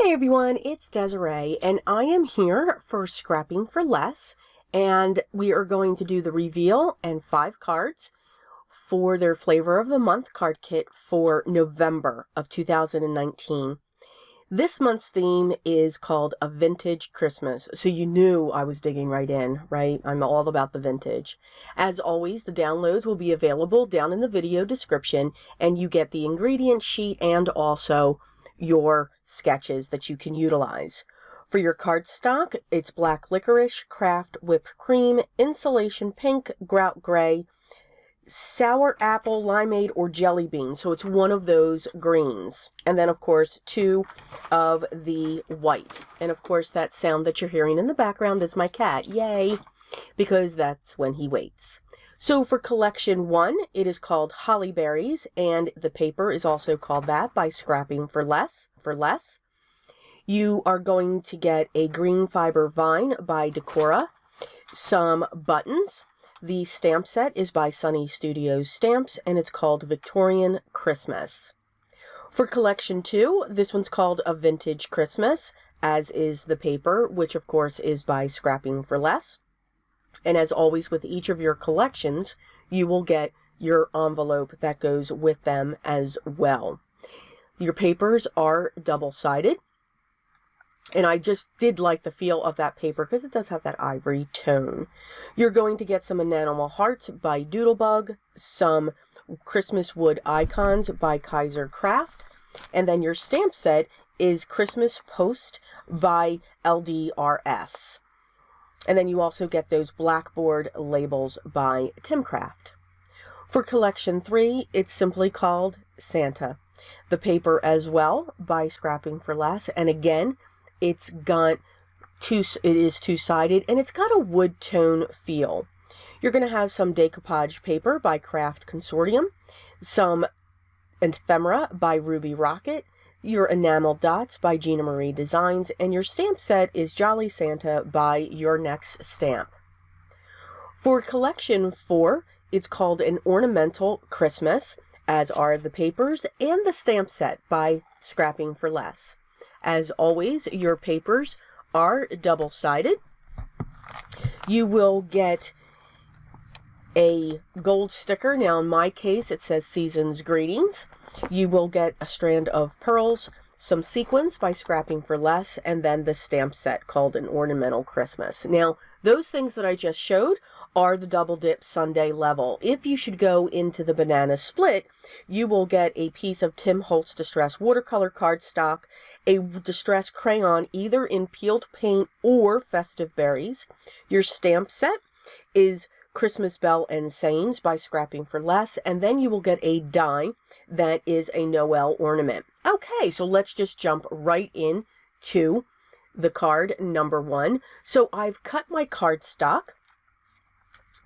Hey everyone, it's Desiree, and I am here for Scrapping for Less, and we are going to do the reveal and 5 cards for their Flavor of the Month card kit for November of 2019. This month's theme is called A Vintage Christmas, so you knew I was digging right in, right? I'm all about the vintage. As always, the downloads will be available down in the video description, and you get the ingredient sheet and also your sketches that you can utilize. For your cardstock, it's black licorice, craft whipped cream, insulation pink, grout gray, sour apple, limeade, or jelly bean. So it's one of those greens. And then, of course, 2 of the white. And, of course, that sound that you're hearing in the background is my cat. Yay! Because that's when he waits. So for collection 1, it is called Holly Berries, and the paper is also called that by Scrapping for Less. You are going to get a green fiber vine by Decora, some buttons. The stamp set is by Sunny Studios Stamps, and it's called Victorian Christmas. For collection 2, this one's called A Vintage Christmas, as is the paper, which of course is by Scrapping for Less. And as always with each of your collections, you will get your envelope that goes with them as well. Your papers are double-sided. And I just did like the feel of that paper because it does have that ivory tone. You're going to get some enamel hearts by Doodlebug, some Christmas wood icons by Kaiser Craft, and then your stamp set is Christmas Post by LDRS. And then you also get those blackboard labels by Timcraft. For collection 3, it's simply called Santa. The paper as well by Scrapping for Less, and again, it is two-sided, and it's got a wood tone feel. You're going to have some decoupage paper by Craft Consortium, some ephemera by Ruby Rocket, your enamel dots by Gina Marie Designs, and your stamp set is Jolly Santa by Your Next Stamp. For collection 4, it's called An Ornamental Christmas, as are the papers and the stamp set by Scrapping for Less. As always, your papers are double-sided. You will get a gold sticker. Now, in my case, it says Season's Greetings. You will get a strand of pearls, some sequins by Scrapping for Less, and then the stamp set called An Ornamental Christmas. Now, those things that I just showed are the Double Dip Sunday level. If you should go into the Banana Split, you will get a piece of Tim Holtz Distress watercolor cardstock, a Distress crayon either in peeled paint or festive berries. Your stamp set is Christmas Bell and Sayings by Scrapping for Less, and then you will get a die that is a Noel ornament. Okay, so let's just jump right in to the card number 1. So I've cut my cardstock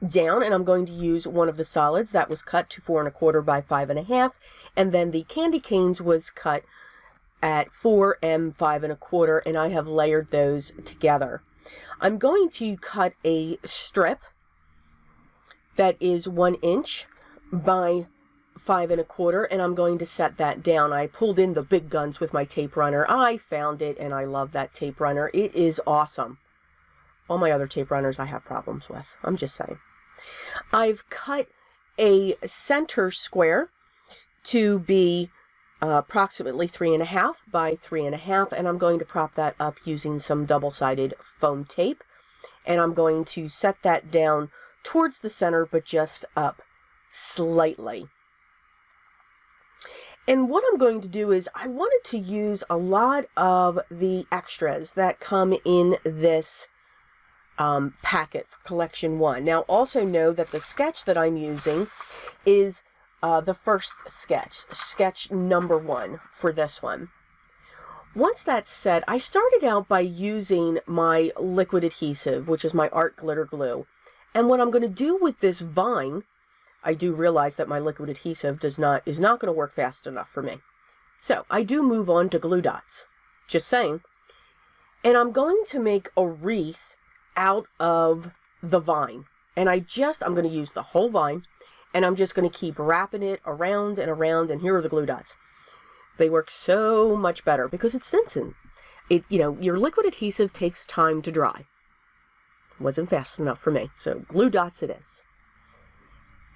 down, and I'm going to use one of the solids that was cut to 4 1/4 by 5 1/2, and then the candy canes was cut at 4 and 5 1/4, and I have layered those together. I'm going to cut a strip that is 1 inch by 5 1/4, and I'm going to set that down. I pulled in the big guns with my tape runner. I found it, and I love that tape runner. It is awesome. All my other tape runners I have problems with. I'm just saying. I've cut a center square to be approximately 3 1/2 by 3 1/2, and I'm going to prop that up using some double-sided foam tape, and I'm going to set that down towards the center, but just up slightly. And what I'm going to do is I wanted to use a lot of the extras that come in this packet for collection 1. Now, also know that the sketch that I'm using is the first sketch number 1 for this one. Once that's set, I started out by using my liquid adhesive, which is my art glitter glue. And what I'm going to do with this vine, I do realize that my liquid adhesive is not going to work fast enough for me. So I do move on to glue dots. Just saying. And I'm going to make a wreath out of the vine. And I'm going to use the whole vine, and I'm just going to keep wrapping it around and around, and here are the glue dots. They work so much better because it's instant. your liquid adhesive takes time to dry. Wasn't fast enough for me, so glue dots it is.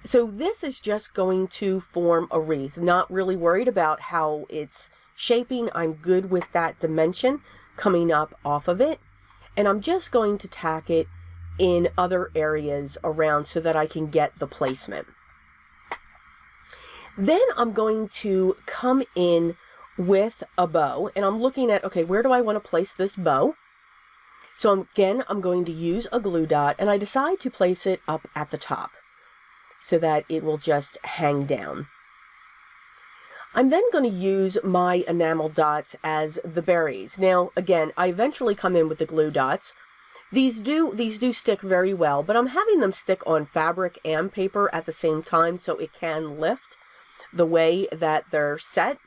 So this is just going to form a wreath. Not really worried about how it's shaping. I'm good with that dimension coming up off of it. And I'm just going to tack it in other areas around so that I can get the placement. Then I'm going to come in with a bow, and I'm looking at, okay, where do I want to place this bow? So again, I'm going to use a glue dot, and I decide to place it up at the top so that it will just hang down. I'm then going to use my enamel dots as the berries. Now, again, I eventually come in with the glue dots. These do stick very well, but I'm having them stick on fabric and paper at the same time so it can lift the way that they're set,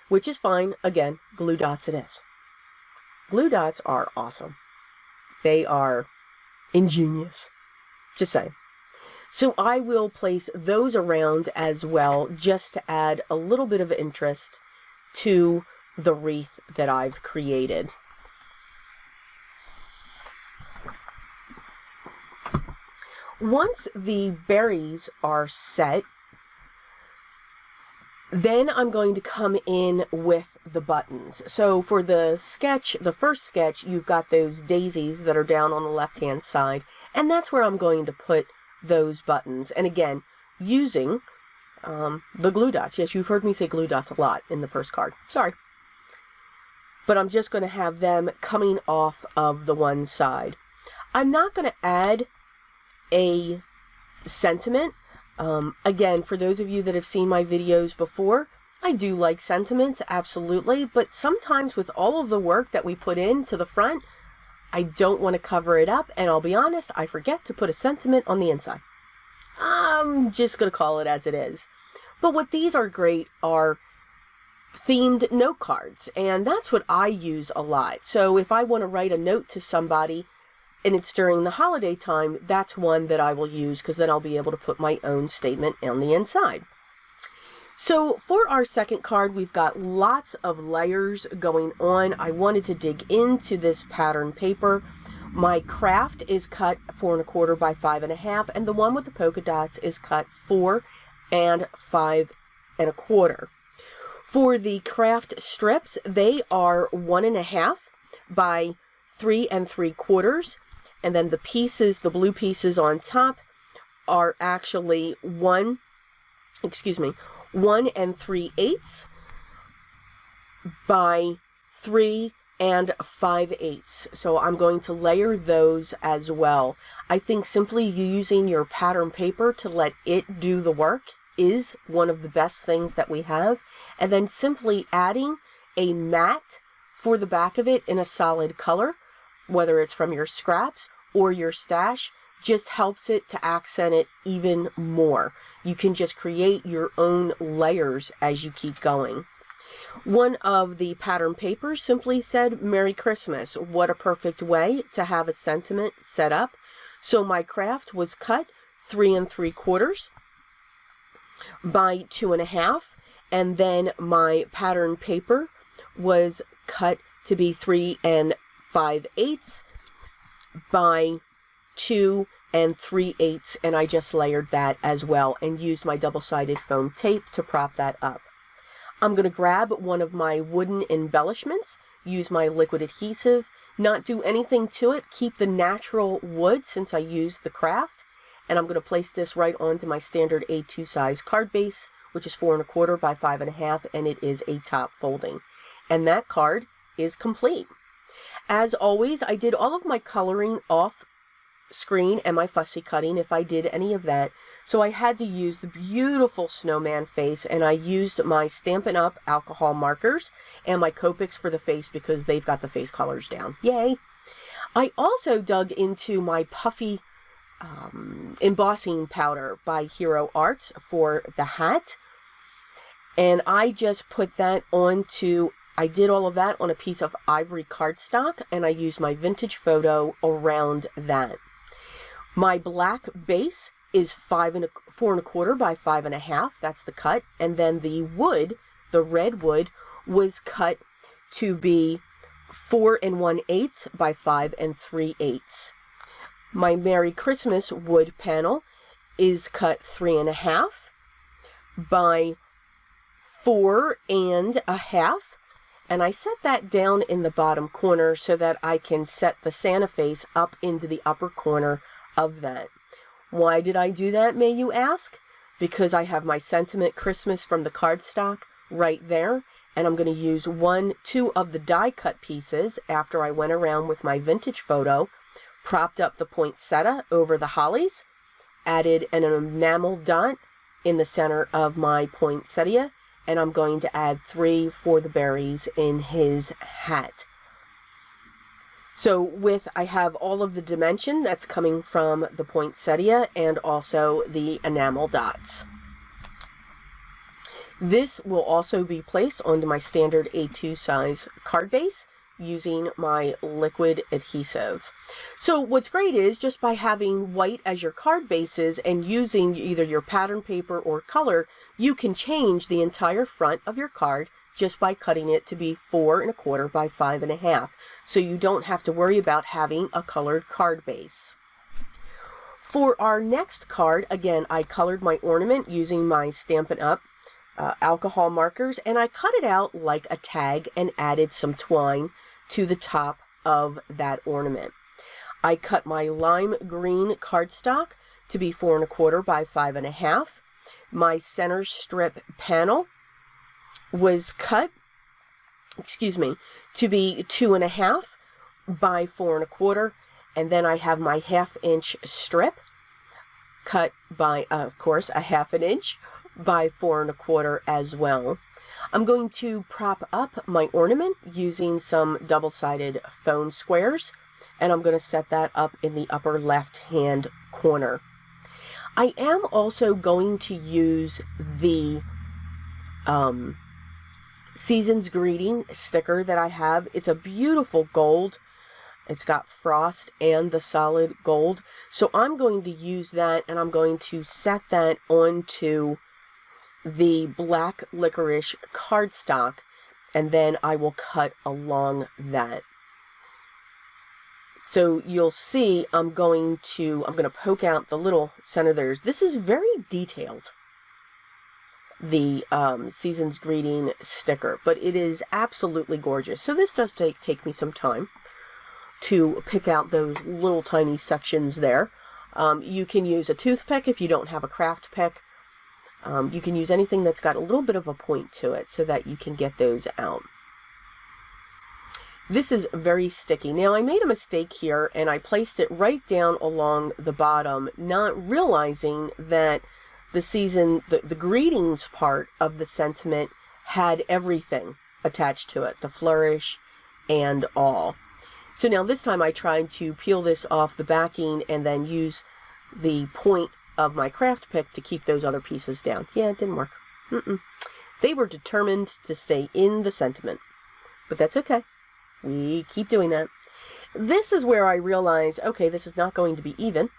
which is fine. Again, glue dots it is. Glue dots are awesome. They are ingenious. Just saying. So I will place those around as well, just to add a little bit of interest to the wreath that I've created. Once the berries are set, then I'm going to come in with the buttons. So for the sketch, the first sketch, you've got those daisies that are down on the left-hand side, and that's where I'm going to put those buttons. And again, using the glue dots. Yes, you've heard me say glue dots a lot in the first card. Sorry. But I'm just going to have them coming off of the one side. I'm not going to add a sentiment. Again, for those of you that have seen my videos before, I do like sentiments, absolutely, but sometimes with all of the work that we put into the front, I don't want to cover it up, and I'll be honest, I forget to put a sentiment on the inside. I'm just going to call it as it is. But what these are great are themed note cards, and that's what I use a lot. So if I want to write a note to somebody, and it's during the holiday time, that's one that I will use, because then I'll be able to put my own statement on the inside. So for our second card, we've got lots of layers going on. I wanted to dig into this pattern paper. My craft is cut 4 1/4 by 5 1/2, and the one with the polka dots is cut 4 and 5 1/4. For the craft strips, they are 1 1/2 by 3 3/4. And then the pieces, the blue pieces on top, are actually 1 3/8 by 3 5/8. So I'm going to layer those as well. I think simply using your pattern paper to let it do the work is one of the best things that we have. And then simply adding a mat for the back of it in a solid color, whether it's from your scraps or your stash, just helps it to accent it even more. You can just create your own layers as you keep going. One of the pattern papers simply said, "Merry Christmas." What a perfect way to have a sentiment set up. So my craft was cut 3 3/4 by 2 1/2, and then my pattern paper was cut to be 3 5/8 by 2 3/8, and I just layered that as well and used my double-sided foam tape to prop that up. I'm going to grab one of my wooden embellishments, use my liquid adhesive, not do anything to it, keep the natural wood since I used the craft, and I'm going to place this right onto my standard A2 size card base, which is 4 1/4 by 5 1/2, and it is a top folding. And that card is complete. As always, I did all of my coloring off screen and my fussy cutting if I did any of that. So I had to use the beautiful snowman face, and I used my Stampin' Up! Alcohol markers and my Copics for the face because they've got the face colors down. Yay! I also dug into my puffy embossing powder by Hero Arts for the hat, and I just put that onto, I did all of that on a piece of ivory cardstock, and I used my vintage photo around that. My black base is 4 1/4 by 5 1/2. That's the cut. And then the wood, the red wood, was cut to be 4 1/8 by 5 3/8. My Merry Christmas wood panel is cut 3 1/2 by 4 1/2, and I set that down in the bottom corner so that I can set the Santa face up into the upper corner of that. Why did I do that, may you ask? Because I have my Sentiment Christmas from the cardstock right there, and I'm going to use 2 of the die cut pieces after I went around with my vintage photo, propped up the poinsettia over the hollies, added an enamel dot in the center of my poinsettia, and I'm going to add 3 for the berries in his hat. So I have all of the dimension that's coming from the poinsettia and also the enamel dots. This will also be placed onto my standard A2 size card base using my liquid adhesive. So what's great is just by having white as your card bases and using either your pattern paper or color, you can change the entire front of your card just by cutting it to be 4 1/4 by 5 1/2. So you don't have to worry about having a colored card base. For our next card, again, I colored my ornament using my Stampin' Up! Alcohol markers, and I cut it out like a tag and added some twine to the top of that ornament. I cut my lime green cardstock to be 4 1/4 by 5 1/2. My center strip panel was cut, to be 2 1/2 by 4 1/4, and then I have my 1/2 inch strip cut by, of course, a 1/2 inch by 4 1/4 as well. I'm going to prop up my ornament using some double-sided foam squares, and I'm going to set that up in the upper left-hand corner. I am also going to use the Season's Greeting sticker that I have. It's a beautiful gold. It's got frost and the solid gold. So I'm going to use that, and I'm going to set that onto the black licorice cardstock, and then I will cut along that. So you'll see I'm going to poke out the little center there. This is very detailed, the Season's Greeting sticker, but it is absolutely gorgeous. So this does take me some time to pick out those little tiny sections there. You can use a toothpick if you don't have a craft pick. You can use anything that's got a little bit of a point to it so that you can get those out. This is very sticky. Now, I made a mistake here, and I placed it right down along the bottom, not realizing that the greetings part of the sentiment had everything attached to it, the flourish and all. So now this time I tried to peel this off the backing and then use the point of my craft pick to keep those other pieces down. Yeah, it didn't work. They were determined to stay in the sentiment, but that's okay. We keep doing that. This is where I realize, okay, this is not going to be even.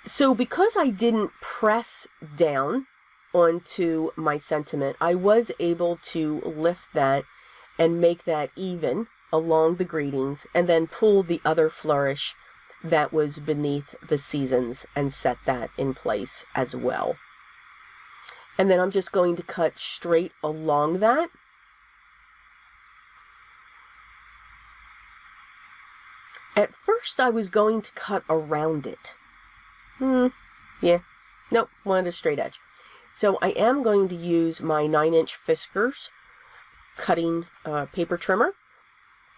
So because I didn't press down onto my sentiment, I was able to lift that and make that even along the greetings, and then pull the other flourish that was beneath the seasons and set that in place as well. And then I'm just going to cut straight along that. At first I was going to cut around it. Yeah, nope, wanted a straight edge. So I am going to use my 9-inch Fiskars cutting paper trimmer,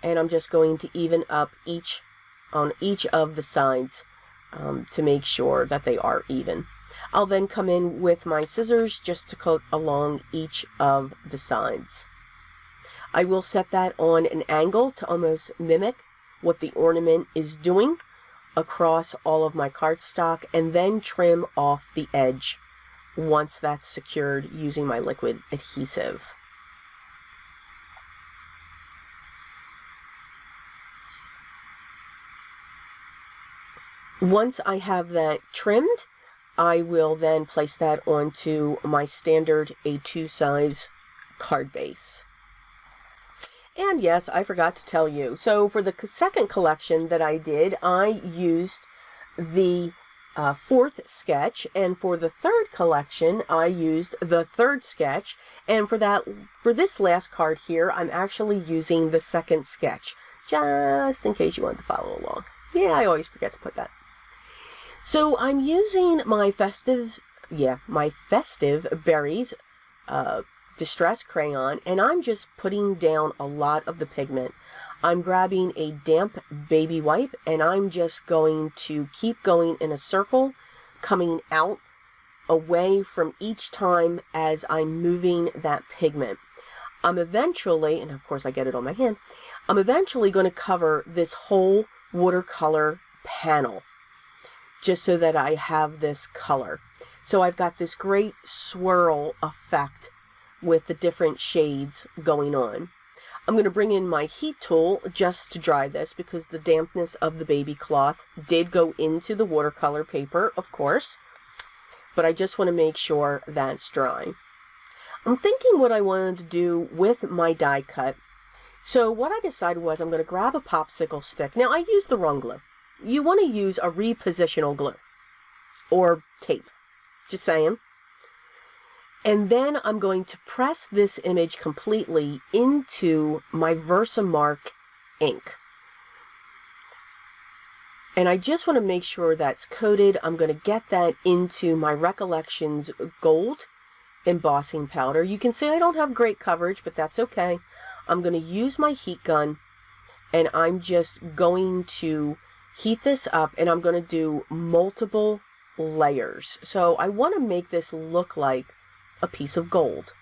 and I'm just going to even up on each of the sides to make sure that they are even. I'll then come in with my scissors just to cut along each of the sides. I will set that on an angle to almost mimic what the ornament is doing across all of my cardstock, and then trim off the edge once that's secured using my liquid adhesive. Once I have that trimmed, I will then place that onto my standard A2 size card base. And yes, I forgot to tell you. So for the second collection that I did, I used the fourth sketch, and for the third collection, I used the third sketch. And for this last card here, I'm actually using the second sketch, just in case you want to follow along. Yeah, I always forget to put that. So I'm using my festive berries distress crayon, and I'm just putting down a lot of the pigment. I'm grabbing a damp baby wipe, and I'm just going to keep going in a circle, coming out away from each time as I'm moving that pigment. I'm eventually, and of course I get it on my hand, I'm eventually going to cover this whole watercolor panel, just so that I have this color. So I've got this great swirl effect with the different shades going on. I'm going to bring in my heat tool just to dry this, because the dampness of the baby cloth did go into the watercolor paper, of course, but I just want to make sure that's dry. I'm thinking what I wanted to do with my die cut. So what I decided was I'm going to grab a popsicle stick. Now I used the wrong glue. You want to use a repositional glue or tape, just saying. And then I'm going to press this image completely into my Versamark ink. And I just want to make sure that's coated. I'm going to get that into my Recollections gold embossing powder. You can see I don't have great coverage, but that's okay. I'm going to use my heat gun, and I'm just going to heat this up, and I'm going to do multiple layers. So I want to make this look like a piece of gold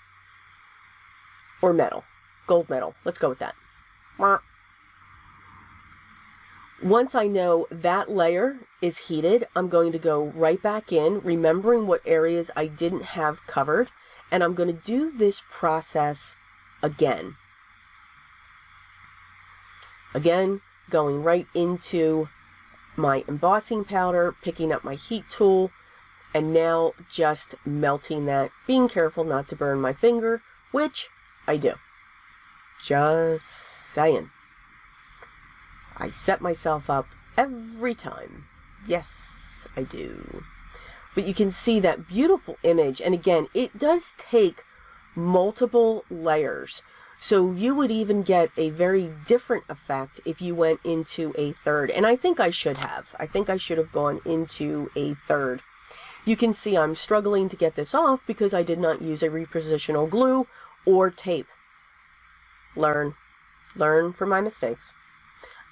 or metal. Gold metal. Let's go with that. Once I know that layer is heated, I'm going to go right back in, remembering what areas I didn't have covered, and I'm going to do this process again. Again, going right into my embossing powder, picking up my heat tool, and now just melting that, being careful not to burn my finger, which I do. Just saying. I set myself up every time. Yes, I do. But you can see that beautiful image, and again, it does take multiple layers. So you would even get a very different effect if you went into a third. And I think I should have. I think I should have gone into a third. You can see I'm struggling to get this off because I did not use a repositional glue or tape. Learn from my mistakes.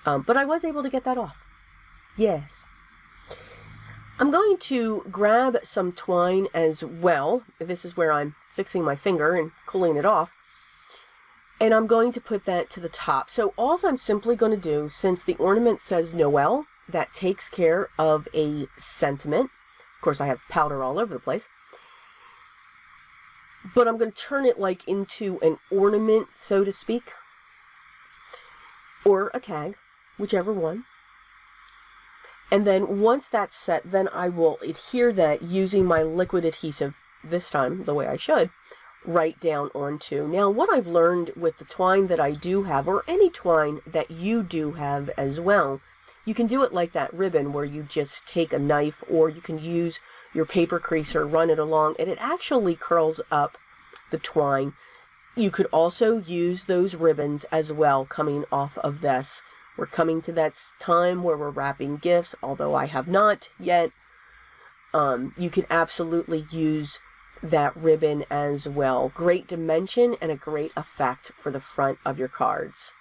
But I was able to get that off. Yes. I'm going to grab some twine as well. This is where I'm fixing my finger and cooling it off. And I'm going to put that to the top. So all I'm simply going to do, since the ornament says Noel, that takes care of a sentiment. Of course, I have powder all over the place. But I'm going to turn it like into an ornament, so to speak. Or a tag, whichever one. And then once that's set, then I will adhere that using my liquid adhesive, this time the way I should, right down onto. Now, what I've learned with the twine that I do have, or any twine that you do have as well, you can do it like that ribbon where you just take a knife, or you can use your paper creaser, run it along, and it actually curls up the twine. You could also use those ribbons as well coming off of this. We're coming to that time where we're wrapping gifts, although I have not yet. You can absolutely use that ribbon as well. Great dimension and a great effect for the front of your cards.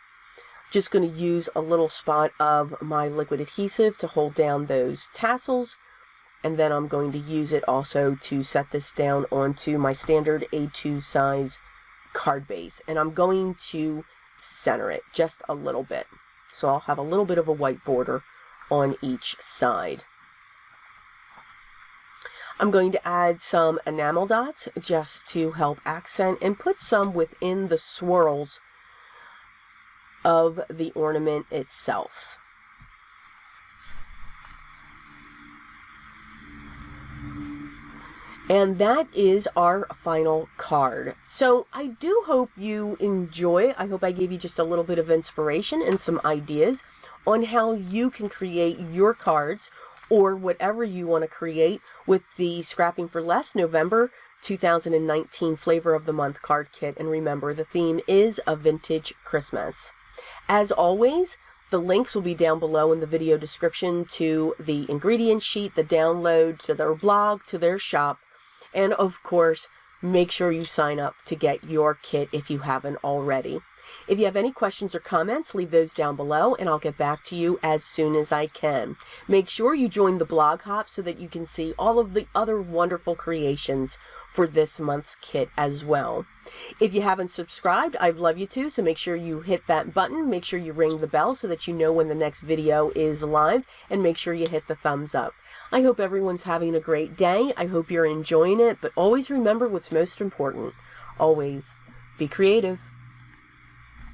Just going to use a little spot of my liquid adhesive to hold down those tassels, and then I'm going to use it also to set this down onto my standard A2 size card base, and I'm going to center it just a little bit. So I'll have a little bit of a white border on each side. I'm going to add some enamel dots just to help accent and put some within the swirls of the ornament itself. And that is our final card. So I do hope you enjoy. I hope I gave you just a little bit of inspiration and some ideas on how you can create your cards or whatever you want to create with the Scrapping for Less November 2019 Flavor of the Month card kit. And remember, the theme is a vintage Christmas. As always, the links will be down below in the video description to the ingredient sheet, the download, to their blog, to their shop. And of course, make sure you sign up to get your kit if you haven't already. If you have any questions or comments, leave those down below and I'll get back to you as soon as I can. Make sure you join the blog hop so that you can see all of the other wonderful creations for this month's kit as well. If you haven't subscribed, I'd love you to, so make sure you hit that button, make sure you ring the bell so that you know when the next video is live, and make sure you hit the thumbs up. I hope everyone's having a great day. I hope you're enjoying it, but always remember what's most important. Always be creative.